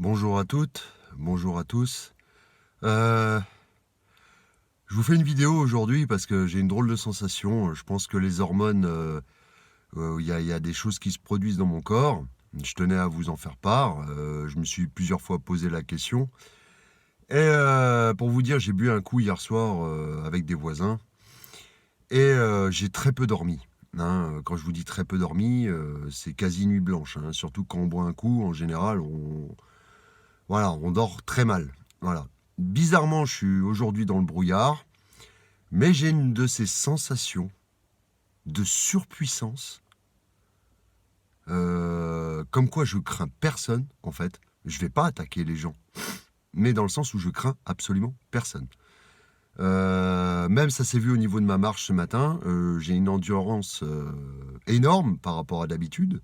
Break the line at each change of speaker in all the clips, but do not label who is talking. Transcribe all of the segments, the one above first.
Bonjour à toutes, bonjour à tous. Euh, je vous fais une vidéo aujourd'hui parce que j'ai une drôle de sensation. Je pense que les hormones, il y a des choses qui se produisent dans mon corps. Je tenais à vous en faire part. Je me suis plusieurs fois posé la question. Et pour vous dire, j'ai bu un coup hier soir avec des voisins et j'ai très peu dormi. Hein. Quand je vous dis très peu dormi, c'est quasi nuit blanche. Hein. Surtout quand on boit un coup, en général, on dort très mal. Voilà. Bizarrement, je suis aujourd'hui dans le brouillard, mais j'ai une de ces sensations de surpuissance, comme quoi je crains personne, en fait. Je vais pas attaquer les gens, mais dans le sens où je crains absolument personne. Même ça s'est vu au niveau de ma marche ce matin. J'ai une endurance énorme par rapport à d'habitude.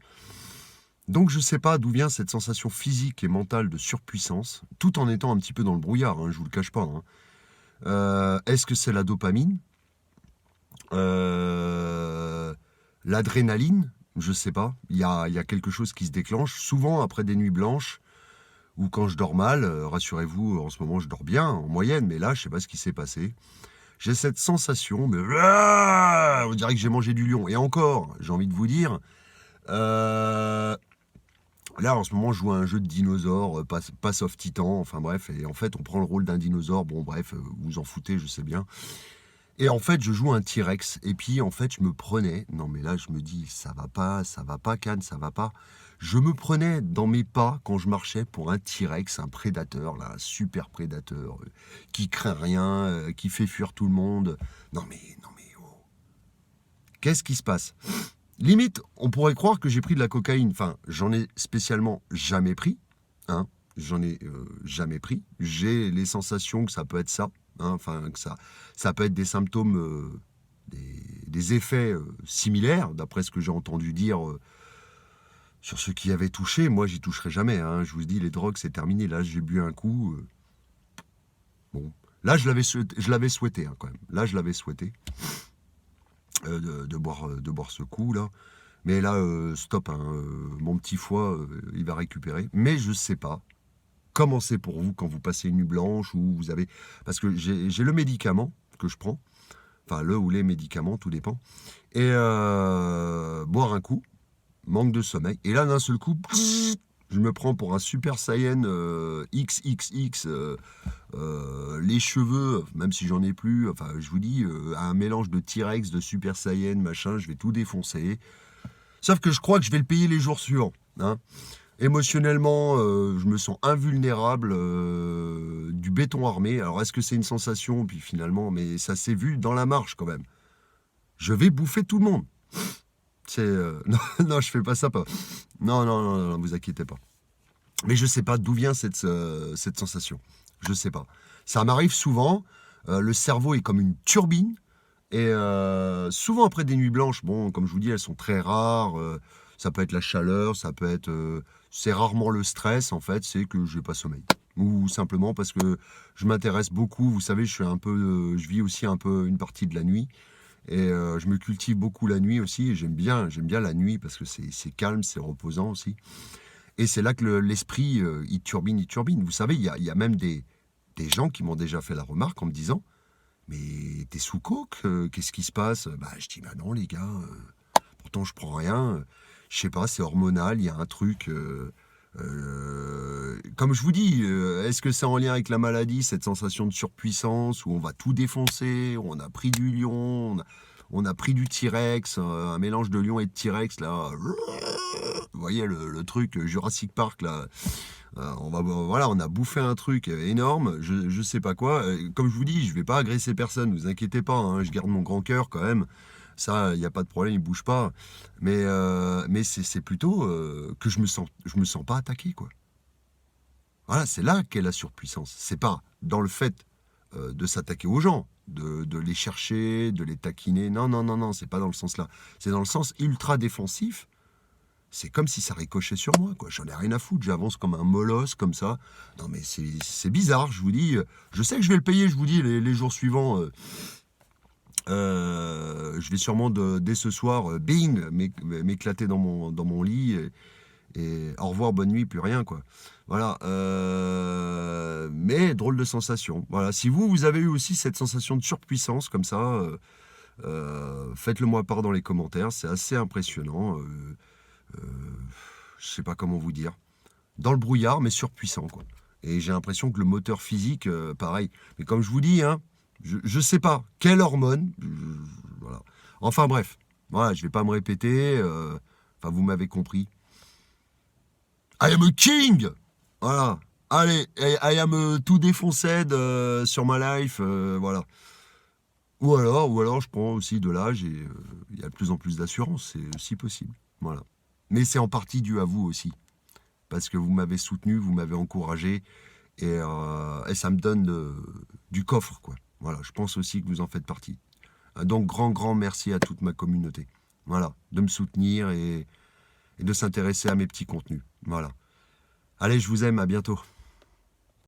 Donc je ne sais pas d'où vient cette sensation physique et mentale de surpuissance, tout en étant un petit peu dans le brouillard, hein, je vous le cache pas. Hein. Est-ce que c'est la dopamine, Euh, l'adrénaline? Je sais pas. Il y a quelque chose qui se déclenche, souvent après des nuits blanches, ou quand je dors mal. Rassurez-vous, en ce moment je dors bien, en moyenne, mais là je sais pas ce qui s'est passé. J'ai cette sensation, mais on dirait que j'ai mangé du lion. Et encore, j'ai envie de vous dire, euh, là, en ce moment, je joue à un jeu de dinosaures, Pass of Titan, enfin bref, et en fait, on prend le rôle d'un dinosaure, bon bref, vous vous en foutez, je sais bien. Et en fait, je joue un T-Rex, et puis en fait, je me prenais, non mais là, je me dis, ça va pas, Cannes, ça va pas. Je me prenais dans mes pas quand je marchais pour un T-Rex, un prédateur, là, un super prédateur, qui craint rien, qui fait fuir tout le monde. Non mais, oh. Qu'est-ce qui se passe? Limite, on pourrait croire que j'ai pris de la cocaïne. Enfin, j'en ai spécialement jamais pris. Hein. J'en ai jamais pris. J'ai les sensations que ça peut être ça. Hein. Enfin, que ça peut être des symptômes, des effets similaires, d'après ce que j'ai entendu dire sur ceux qui avaient touché. Moi, j'y toucherai jamais. Hein. Je vous dis, les drogues, c'est terminé. Là, j'ai bu un coup. Bon. Là, je l'avais souhaité hein, quand même. Là, je l'avais souhaité de boire ce coup là. Mais là, stop, hein, mon petit foie, il va récupérer. Mais je sais pas comment c'est pour vous quand vous passez une nuit blanche ou vous avez... Parce que j'ai le médicament que je prends, enfin le ou les médicaments, tout dépend. Et boire un coup, manque de sommeil. Et là, d'un seul coup, je me prends pour un Super Saiyan XXX, les cheveux, même si j'en ai plus, enfin je vous dis, un mélange de T-Rex, de Super Saiyan, machin, je vais tout défoncer. Sauf que je crois que je vais le payer les jours suivants. Hein. Émotionnellement, je me sens invulnérable, du béton armé. Alors, est-ce que c'est une sensation? Puis finalement, mais ça s'est vu dans la marche quand même. Je vais bouffer tout le monde. C'est non, non, je fais pas ça. Pas. Non, non, non, non, vous inquiétez pas. Mais je sais pas d'où vient cette sensation. Je sais pas. Ça m'arrive souvent. Le cerveau est comme une turbine. Et souvent après des nuits blanches, bon, comme je vous dis, elles sont très rares. Ça peut être la chaleur, ça peut être... c'est rarement le stress, en fait, c'est que je n'ai pas sommeil. Ou simplement parce que je m'intéresse beaucoup. Vous savez, je suis un peu, je vis aussi un peu une partie de la nuit. Et je me cultive beaucoup la nuit aussi. Et j'aime bien la nuit parce que c'est calme, c'est reposant aussi. Et c'est là que l'esprit, il turbine, il turbine. Vous savez, il y a même des gens qui m'ont déjà fait la remarque en me disant mais t'es sous coke, qu'est-ce qui se passe? Bah, je dis, bah non, les gars, pourtant je prends rien. Je sais pas, c'est hormonal, il y a un truc. Comme je vous dis, est-ce que c'est en lien avec la maladie, cette sensation de surpuissance où on va tout défoncer, où on a pris du lion, on a pris du T-Rex, un mélange de lion et de T-Rex, là. Vous voyez le truc Jurassic Park, là. Voilà, on a bouffé un truc énorme, je sais pas quoi. Comme je vous dis, je vais pas agresser personne, vous inquiétez pas, hein, je garde mon grand cœur quand même. Ça, il n'y a pas de problème, il bouge pas. Mais c'est plutôt que je me sens pas attaqué, quoi. Voilà, c'est là qu'est la surpuissance. C'est pas dans le fait de s'attaquer aux gens, de les chercher, de les taquiner. Non, non, non, non, c'est pas dans le sens là. C'est dans le sens ultra défensif. C'est comme si ça ricochait sur moi, quoi. J'en ai rien à foutre, j'avance comme un molosse, comme ça. Non, mais c'est bizarre, je vous dis. Je sais que je vais le payer, je vous dis, les jours suivants. Je vais sûrement, dès ce soir, bing, m'éclater dans mon lit. Et au revoir, bonne nuit, plus rien, quoi. Voilà. Mais drôle de sensation. Voilà. Si vous avez eu aussi cette sensation de surpuissance comme ça, faites-le moi part dans les commentaires. C'est assez impressionnant. Euh, je sais pas comment vous dire. Dans le brouillard, mais surpuissant, quoi. Et j'ai l'impression que le moteur physique, pareil. Mais comme je vous dis, hein, je sais pas quelle hormone. Voilà. Enfin bref. Voilà, je vais pas me répéter. Enfin, vous m'avez compris. I am a king! Voilà. Allez, I am tout défoncé sur ma life. Voilà. Ou alors, je prends aussi de l'âge et il y a de plus en plus d'assurance, c'est aussi possible. Voilà. Mais c'est en partie dû à vous aussi, parce que vous m'avez soutenu, vous m'avez encouragé, et ça me donne du coffre, quoi. Voilà, je pense aussi que vous en faites partie. Donc, grand merci à toute ma communauté. Voilà, de me soutenir et de s'intéresser à mes petits contenus. Voilà. Allez, je vous aime, à bientôt.